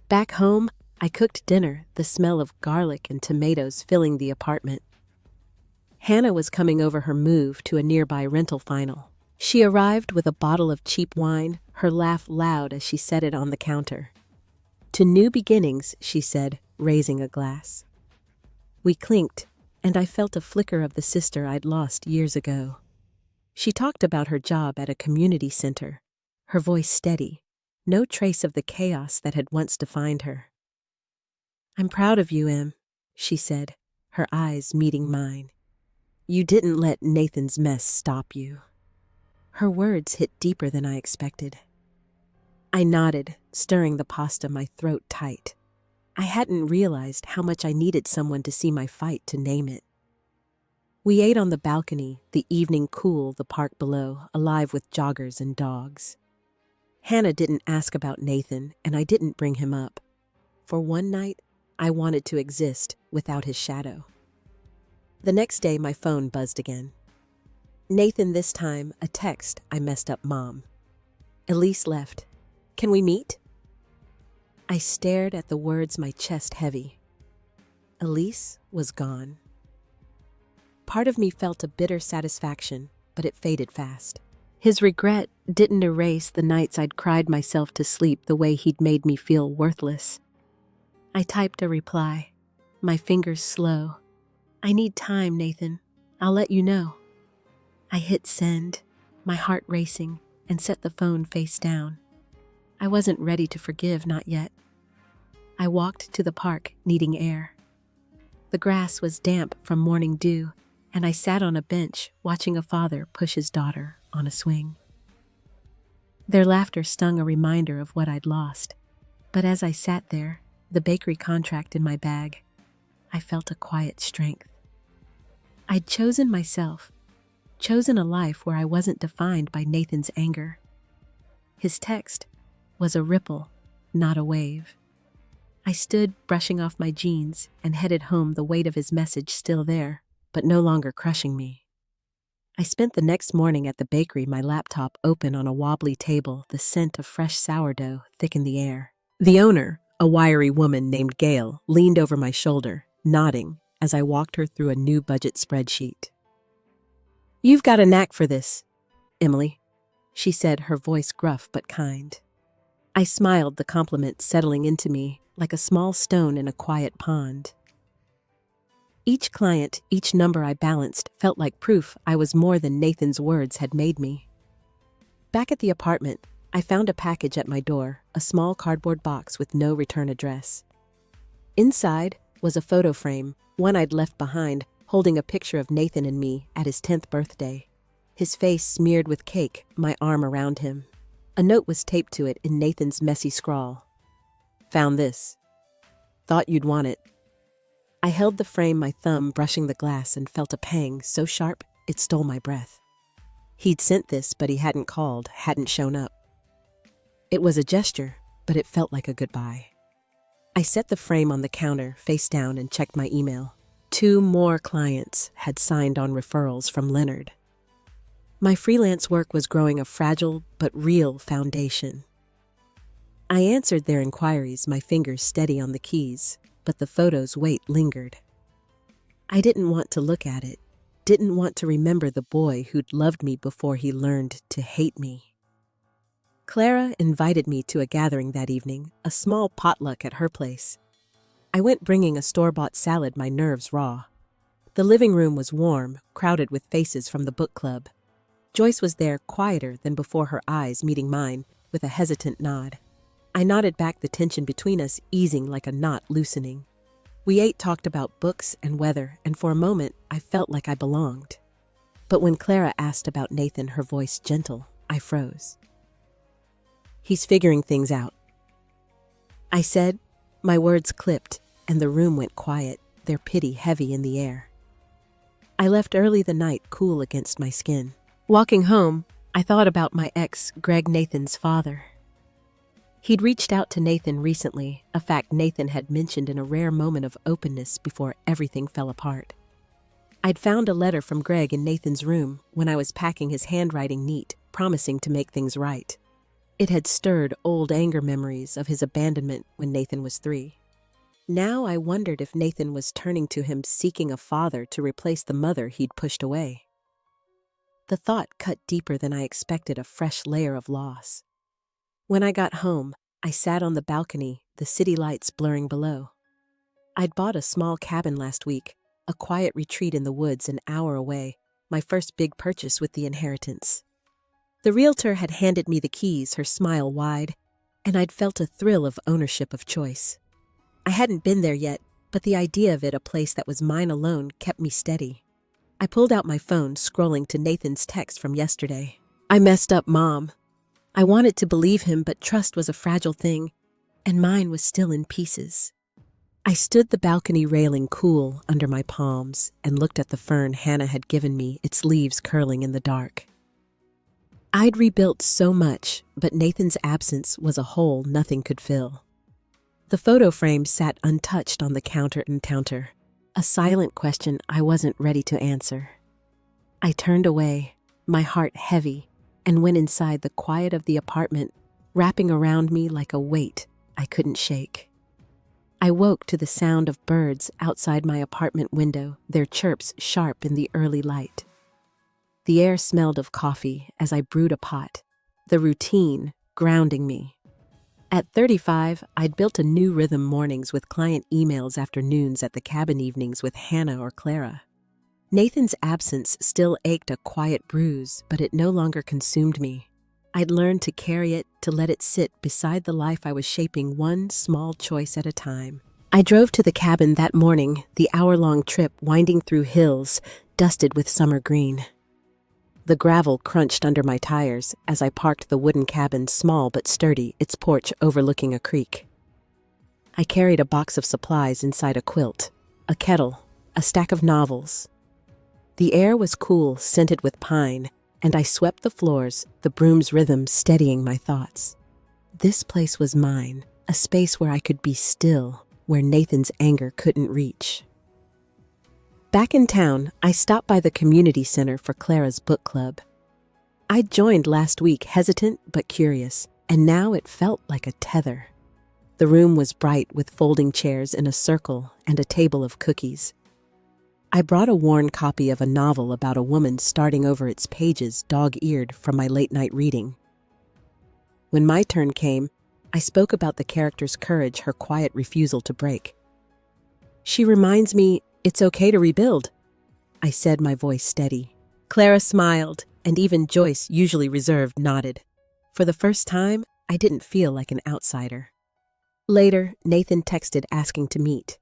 Back home, I cooked dinner, the smell of garlic and tomatoes filling the apartment. Hannah was coming over her move to a nearby rental final. She arrived with a bottle of cheap wine, her laugh loud as she set it on the counter. To new beginnings, she said, raising a glass. We clinked, and I felt a flicker of the sister I'd lost years ago. She talked about her job at a community center, her voice steady, no trace of the chaos that had once defined her. I'm proud of you, Em, she said, her eyes meeting mine. You didn't let Nathan's mess stop you. Her words hit deeper than I expected. I nodded, stirring the pasta, my throat tight. I hadn't realized how much I needed someone to see my fight to name it. We ate on the balcony, the evening cool, the park below, alive with joggers and dogs. Hannah didn't ask about Nathan, and I didn't bring him up. For one night, I wanted to exist without his shadow. The next day, my phone buzzed again. Nathan, this time, a text. I messed up, Mom. Elise left. Can we meet? I stared at the words, my chest heavy. Elise was gone. Part of me felt a bitter satisfaction, but it faded fast. His regret didn't erase the nights I'd cried myself to sleep the way he'd made me feel worthless. I typed a reply, my fingers slow. I need time, Nathan. I'll let you know. I hit send, my heart racing, and set the phone face down. I wasn't ready to forgive, not yet. I walked to the park, needing air. The grass was damp from morning dew, and I sat on a bench watching a father push his daughter on a swing. Their laughter stung a reminder of what I'd lost, but as I sat there, the bakery contract in my bag, I felt a quiet strength. I'd chosen myself, chosen a life where I wasn't defined by Nathan's anger. His text was a ripple, not a wave. I stood brushing off my jeans and headed home, the weight of his message still there, but no longer crushing me. I spent the next morning at the bakery, my laptop open on a wobbly table, the scent of fresh sourdough thick in the air. The owner, a wiry woman named Gail, leaned over my shoulder, nodding as I walked her through a new budget spreadsheet. "You've got a knack for this, Emily," she said, her voice gruff but kind. I smiled, the compliment settling into me like a small stone in a quiet pond. Each client, each number I balanced felt like proof I was more than Nathan's words had made me. Back at the apartment, I found a package at my door, a small cardboard box with no return address. Inside was a photo frame, one I'd left behind, holding a picture of Nathan and me at his 10th birthday. His face smeared with cake, my arm around him. A note was taped to it in Nathan's messy scrawl. "Found this. Thought you'd want it." I held the frame, my thumb brushing the glass, and felt a pang so sharp it stole my breath. He'd sent this, but he hadn't called, hadn't shown up. It was a gesture, but it felt like a goodbye. I set the frame on the counter, face down, and checked my email. 2 more clients had signed on referrals from Leonard. My freelance work was growing a fragile but real foundation. I answered their inquiries, my fingers steady on the keys, but the photo's weight lingered. I didn't want to look at it, didn't want to remember the boy who'd loved me before he learned to hate me. Clara invited me to a gathering that evening, a small potluck at her place. I went bringing a store-bought salad, my nerves raw. The living room was warm, crowded with faces from the book club. Joyce was there, quieter than before, her eyes meeting mine with a hesitant nod. I nodded back, the tension between us easing like a knot loosening. We ate, talked about books and weather, and for a moment I felt like I belonged. But when Clara asked about Nathan, her voice gentle, I froze. "He's figuring things out," I said. My words clipped, and the room went quiet, their pity heavy in the air. I left early, the night cool against my skin. Walking home, I thought about my ex, Greg, Nathan's father. He'd reached out to Nathan recently, a fact Nathan had mentioned in a rare moment of openness before everything fell apart. I'd found a letter from Greg in Nathan's room when I was packing, his handwriting neat, promising to make things right. It had stirred old anger memories of his abandonment when Nathan was 3. Now I wondered if Nathan was turning to him, seeking a father to replace the mother he'd pushed away. The thought cut deeper than I expected, a fresh layer of loss. When I got home, I sat on the balcony, the city lights blurring below. I'd bought a small cabin last week, a quiet retreat in the woods an hour away, my first big purchase with the inheritance. The realtor had handed me the keys, her smile wide, and I'd felt a thrill of ownership, of choice. I hadn't been there yet, but the idea of it, a place that was mine alone, kept me steady. I pulled out my phone, scrolling to Nathan's text from yesterday. "I messed up, Mom." I wanted to believe him, but trust was a fragile thing, and mine was still in pieces. I stood the balcony railing, cool under my palms, and looked at the fern Hannah had given me, its leaves curling in the dark. I'd rebuilt so much, but Nathan's absence was a hole nothing could fill. The photo frame sat untouched on the counter, a silent question I wasn't ready to answer. I turned away, my heart heavy, and went inside the quiet of the apartment, wrapping around me like a weight I couldn't shake. I woke to the sound of birds outside my apartment window, their chirps sharp in the early light. The air smelled of coffee as I brewed a pot, the routine grounding me. At 35, I'd built a new rhythm: mornings with client emails, afternoons at the cabin, evenings with Hannah or Clara. Nathan's absence still ached a quiet bruise, but it no longer consumed me. I'd learned to carry it, to let it sit beside the life I was shaping, one small choice at a time. I drove to the cabin that morning, the hour-long trip winding through hills dusted with summer green. The gravel crunched under my tires as I parked the wooden cabin, small but sturdy, its porch overlooking a creek. I carried a box of supplies inside: a quilt, a kettle, a stack of novels. The air was cool, scented with pine, and I swept the floors, the broom's rhythm steadying my thoughts. This place was mine, a space where I could be still, where Nathan's anger couldn't reach. Back in town, I stopped by the community center for Clara's book club. I'd joined last week, hesitant but curious, and now it felt like a tether. The room was bright with folding chairs in a circle and a table of cookies. I brought a worn copy of a novel about a woman starting over its pages, dog-eared from my late-night reading. When my turn came, I spoke about the character's courage, her quiet refusal to break. "She reminds me it's okay to rebuild," I said, my voice steady. Clara smiled, and even Joyce, usually reserved, nodded. For the first time, I didn't feel like an outsider. Later, Nathan texted asking to meet.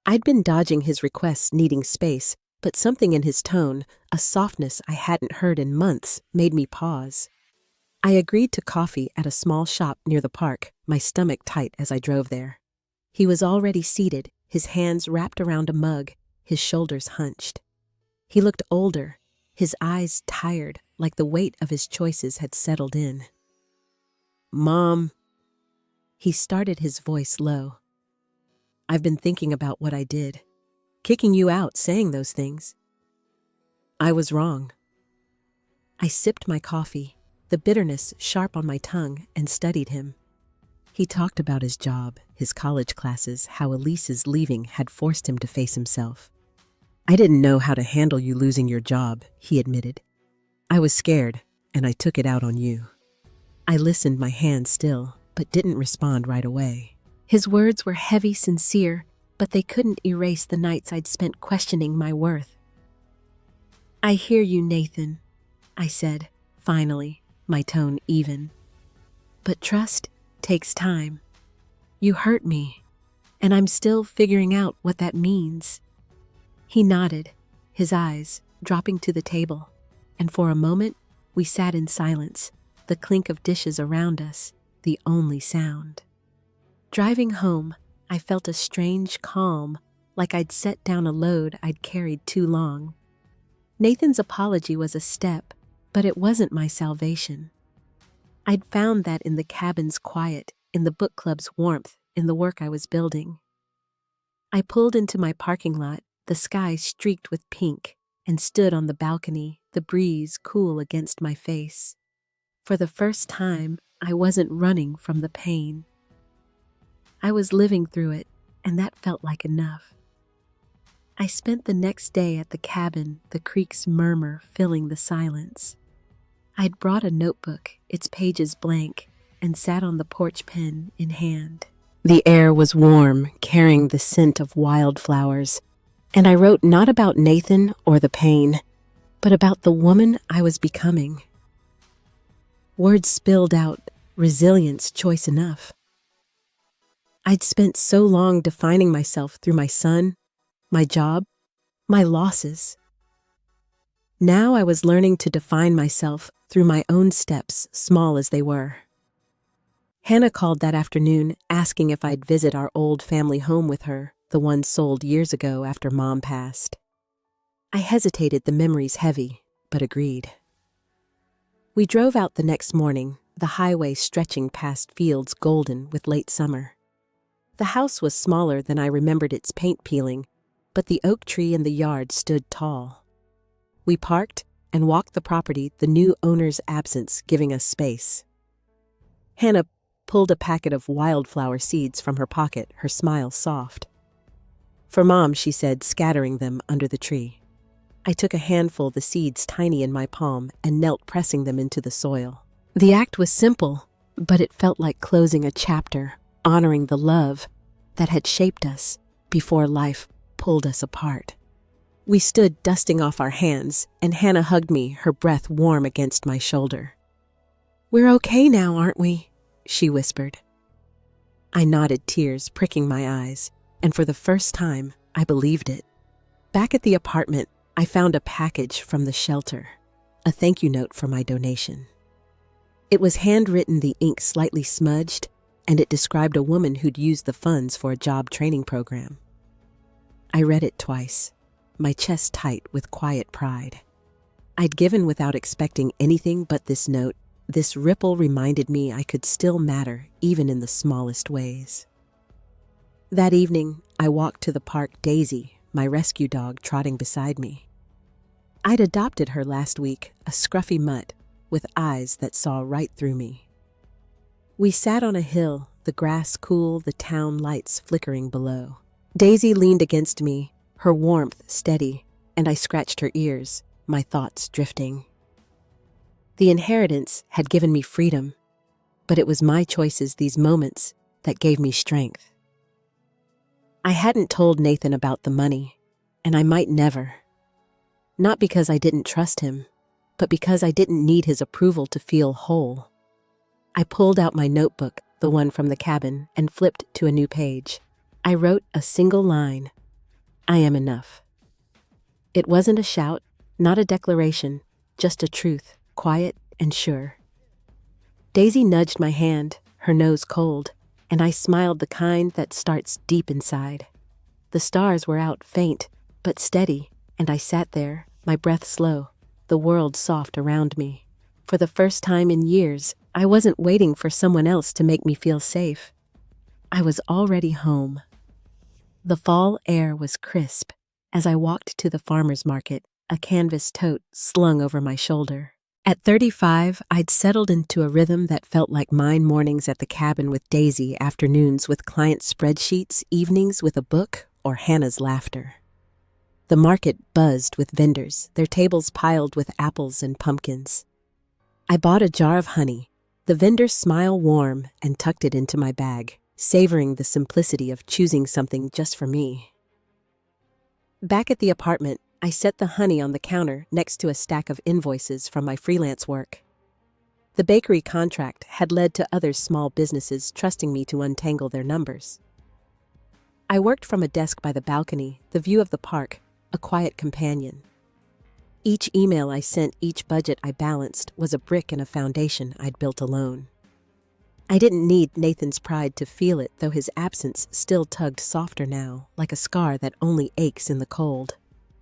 I'd been dodging his requests, needing space, but something in his tone, a softness I hadn't heard in months, made me pause. I agreed to coffee at a small shop near the park, my stomach tight as I drove there. He was already seated, his hands wrapped around a mug, his shoulders hunched. He looked older, his eyes tired, like the weight of his choices had settled in. "Mom," he started, his voice low. "I've been thinking about what I did. Kicking you out, saying those things. I was wrong." I sipped my coffee, the bitterness sharp on my tongue, and studied him. He talked about his job, his college classes, how Elise's leaving had forced him to face himself. "I didn't know how to handle you losing your job," he admitted. "I was scared, and I took it out on you." I listened, my hands still, but didn't respond right away. His words were heavy, sincere, but they couldn't erase the nights I'd spent questioning my worth. "I hear you, Nathan," I said, finally, my tone even. "But trust takes time. You hurt me, and I'm still figuring out what that means." He nodded, his eyes dropping to the table, and for a moment we sat in silence, the clink of dishes around us, the only sound. Driving home, I felt a strange calm, like I'd set down a load I'd carried too long. Nathan's apology was a step, but it wasn't my salvation. I'd found that in the cabin's quiet, in the book club's warmth, in the work I was building. I pulled into my parking lot, the sky streaked with pink, and stood on the balcony, the breeze cool against my face. For the first time, I wasn't running from the pain. I was living through it, and that felt like enough. I spent the next day at the cabin, the creek's murmur filling the silence. I'd brought a notebook, its pages blank, and sat on the porch, pen in hand. The air was warm, carrying the scent of wildflowers, and I wrote not about Nathan or the pain, but about the woman I was becoming. Words spilled out, resilience choice enough. I'd spent so long defining myself through my son, my job, my losses. Now I was learning to define myself through my own steps, small as they were. Hannah called that afternoon, asking if I'd visit our old family home with her, the one sold years ago after Mom passed. I hesitated, the memories heavy, but agreed. We drove out the next morning, the highway stretching past fields golden with late summer. The house was smaller than I remembered its paint peeling, but the oak tree in the yard stood tall. We parked and walked the property, the new owner's absence giving us space. Hannah pulled a packet of wildflower seeds from her pocket, her smile soft. "For Mom," she said, scattering them under the tree. I took a handful, the seeds tiny in my palm, and knelt, pressing them into the soil. The act was simple, but it felt like closing a chapter, honoring the love that had shaped us before life pulled us apart. We stood dusting off our hands, and Hannah hugged me, her breath warm against my shoulder. "We're okay now, aren't we?" she whispered. I nodded, tears pricking my eyes, and for the first time, I believed it. Back at the apartment, I found a package from the shelter, a thank you note for my donation. It was handwritten, the ink slightly smudged, and it described a woman who'd used the funds for a job training program. I read it twice, my chest tight with quiet pride. I'd given without expecting anything but this note. This ripple reminded me I could still matter, even in the smallest ways. That evening, I walked to the park, Daisy, my rescue dog, trotting beside me. I'd adopted her last week, a scruffy mutt with eyes that saw right through me. We sat on a hill, the grass cool, the town lights flickering below. Daisy leaned against me, her warmth steady, and I scratched her ears, my thoughts drifting. The inheritance had given me freedom, but it was my choices, these moments, that gave me strength. I hadn't told Nathan about the money, and I might never. Not because I didn't trust him, but because I didn't need his approval to feel whole. I pulled out my notebook, the one from the cabin, and flipped to a new page. I wrote a single line: "I am enough." It wasn't a shout, not a declaration, just a truth, quiet and sure. Daisy nudged my hand, her nose cold, and I smiled, the kind that starts deep inside. The stars were out, faint but steady, and I sat there, my breath slow, the world soft around me. For the first time in years, I wasn't waiting for someone else to make me feel safe. I was already home. The fall air was crisp as I walked to the farmer's market, a canvas tote slung over my shoulder. At 35, I'd settled into a rhythm that felt like mine: mornings at the cabin with Daisy, afternoons with client spreadsheets, evenings with a book or Hannah's laughter. The market buzzed with vendors, their tables piled with apples and pumpkins. I bought a jar of honey, the vendor's smile warm, and tucked it into my bag, savoring the simplicity of choosing something just for me. Back at the apartment, I set the honey on the counter next to a stack of invoices from my freelance work. The bakery contract had led to other small businesses trusting me to untangle their numbers. I worked from a desk by the balcony, the view of the park, a quiet companion. Each email I sent, each budget I balanced, was a brick in a foundation I'd built alone. I didn't need Nathan's pride to feel it, though his absence still tugged softer now, like a scar that only aches in the cold.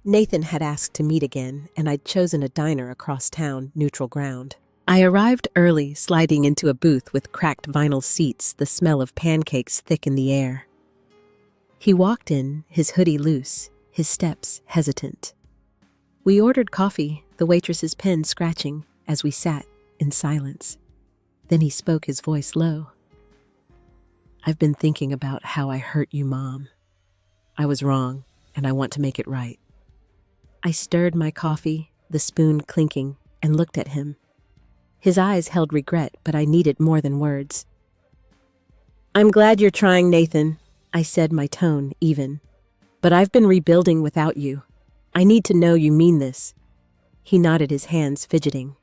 Nathan had asked to meet again, and I'd chosen a diner across town, neutral ground. I arrived early, sliding into a booth with cracked vinyl seats, the smell of pancakes thick in the air. He walked in, his hoodie loose, his steps hesitant. We ordered coffee, the waitress's pen scratching, as we sat in silence. Then he spoke, his voice low. "I've been thinking about how I hurt you, Mom. I was wrong, and I want to make it right." I stirred my coffee, the spoon clinking, and looked at him. His eyes held regret, but I needed more than words. "I'm glad you're trying, Nathan," I said, my tone even. "But I've been rebuilding without you. I need to know you mean this." He nodded, his hands fidgeting.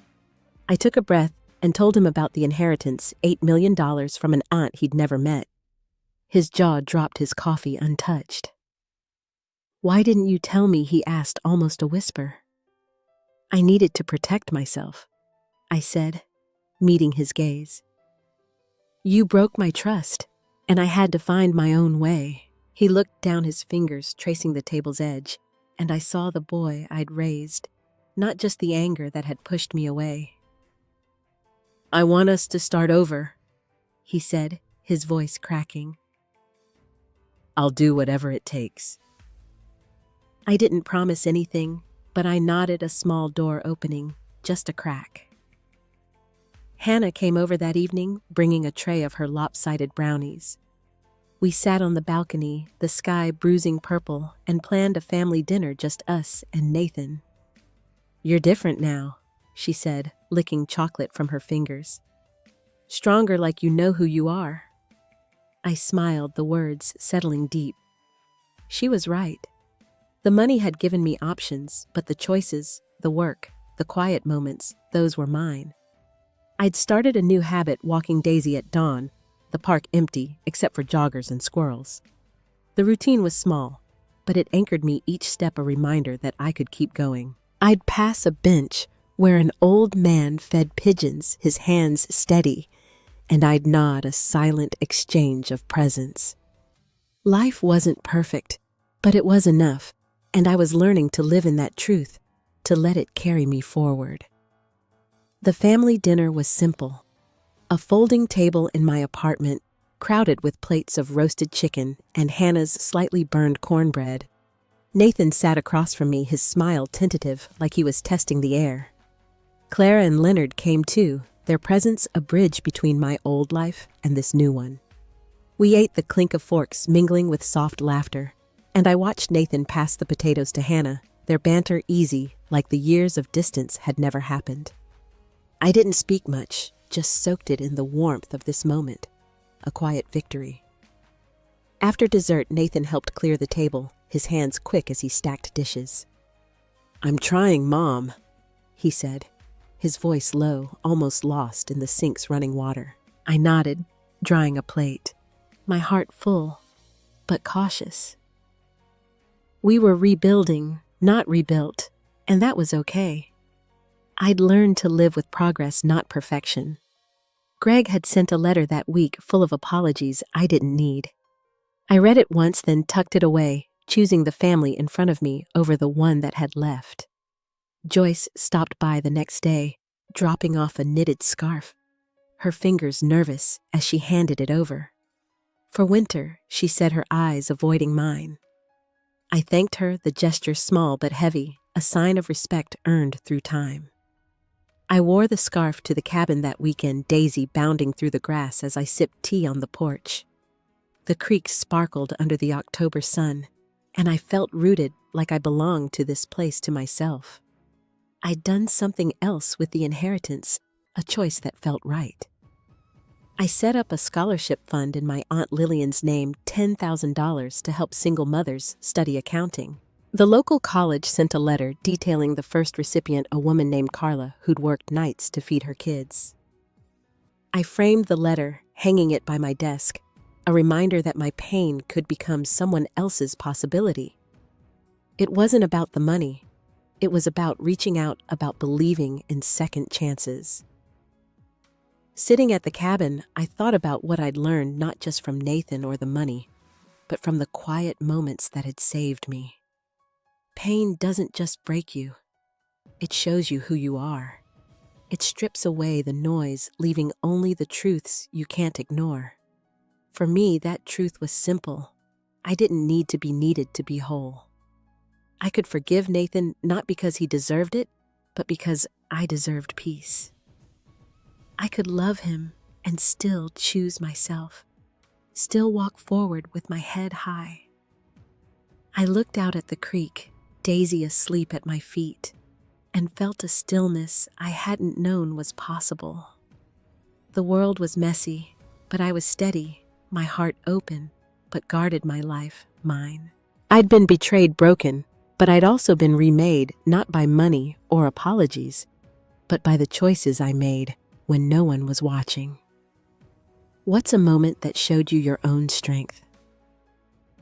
I took a breath and told him about the inheritance, $8 million from an aunt he'd never met. His jaw dropped, his coffee untouched. "Why didn't you tell me?" he asked, almost a whisper. "I needed to protect myself," I said, meeting his gaze. "You broke my trust, and I had to find my own way." He looked down, his fingers tracing the table's edge, and I saw the boy I'd raised, not just the anger that had pushed me away. "I want us to start over," he said, his voice cracking. I'll do whatever it takes." I didn't promise anything, but I nodded, a small door opening, just a crack. Hannah came over that evening, bringing a tray of her lopsided brownies. We sat on the balcony, the sky bruising purple, and planned a family dinner, just us and Nathan. "You're different now," she said, licking chocolate from her fingers. "Stronger, like you know who you are." I smiled, the words settling deep. She was right. The money had given me options, but the choices, the work, the quiet moments, those were mine. I'd started a new habit, walking Daisy at dawn, the park empty except for joggers and squirrels. The routine was small, but it anchored me, each step a reminder that I could keep going. I'd pass a bench where an old man fed pigeons, his hands steady, and I'd nod, a silent exchange of presence. Life wasn't perfect, but it was enough, and I was learning to live in that truth, to let it carry me forward. The family dinner was simple. A folding table in my apartment, crowded with plates of roasted chicken and Hannah's slightly burned cornbread. Nathan sat across from me, his smile tentative, like he was testing the air. Clara and Leonard came too, their presence a bridge between my old life and this new one. We ate, the clink of forks mingling with soft laughter, and I watched Nathan pass the potatoes to Hannah, their banter easy, like the years of distance had never happened. I didn't speak much, just soaked it in the warmth of this moment, a quiet victory. After dessert, Nathan helped clear the table, his hands quick as he stacked dishes. "I'm trying, Mom," he said, his voice low, almost lost in the sink's running water. I nodded, drying a plate, my heart full, but cautious. We were rebuilding, not rebuilt, and that was okay. I'd learned to live with progress, not perfection. Greg had sent a letter that week full of apologies I didn't need. I read it once, then tucked it away, choosing the family in front of me over the one that had left. Joyce stopped by the next day, dropping off a knitted scarf, her fingers nervous as she handed it over. "For winter," she said, her eyes avoiding mine. I thanked her, the gesture small but heavy, a sign of respect earned through time. I wore the scarf to the cabin that weekend, Daisy bounding through the grass as I sipped tea on the porch. The creek sparkled under the October sun, and I felt rooted, like I belonged to this place, to myself. I'd done something else with the inheritance, a choice that felt right. I set up a scholarship fund in my Aunt Lillian's name, $10,000 to help single mothers study accounting. The local college sent a letter detailing the first recipient, a woman named Carla, who'd worked nights to feed her kids. I framed the letter, hanging it by my desk, a reminder that my pain could become someone else's possibility. It wasn't about the money. It was about reaching out, about believing in second chances. Sitting at the cabin, I thought about what I'd learned, not just from Nathan or the money, but from the quiet moments that had saved me. Pain doesn't just break you. It shows you who you are. It strips away the noise, leaving only the truths you can't ignore. For me, that truth was simple. I didn't need to be needed to be whole. I could forgive Nathan not because he deserved it, but because I deserved peace. I could love him and still choose myself, still walk forward with my head high. I looked out at the creek, Daisy asleep at my feet, and felt a stillness I hadn't known was possible. The world was messy, but I was steady, my heart open, but guarded my life, mine. I'd been betrayed, broken, but I'd also been remade, not by money or apologies, but by the choices I made when no one was watching. What's a moment that showed you your own strength?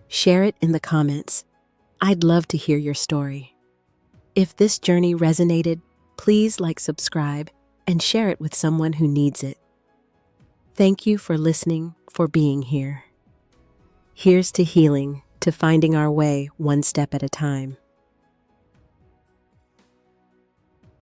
Share it in the comments. I'd love to hear your story. If this journey resonated, please like, subscribe, and share it with someone who needs it. Thank you for listening, for being here. Here's to healing, to finding our way one step at a time.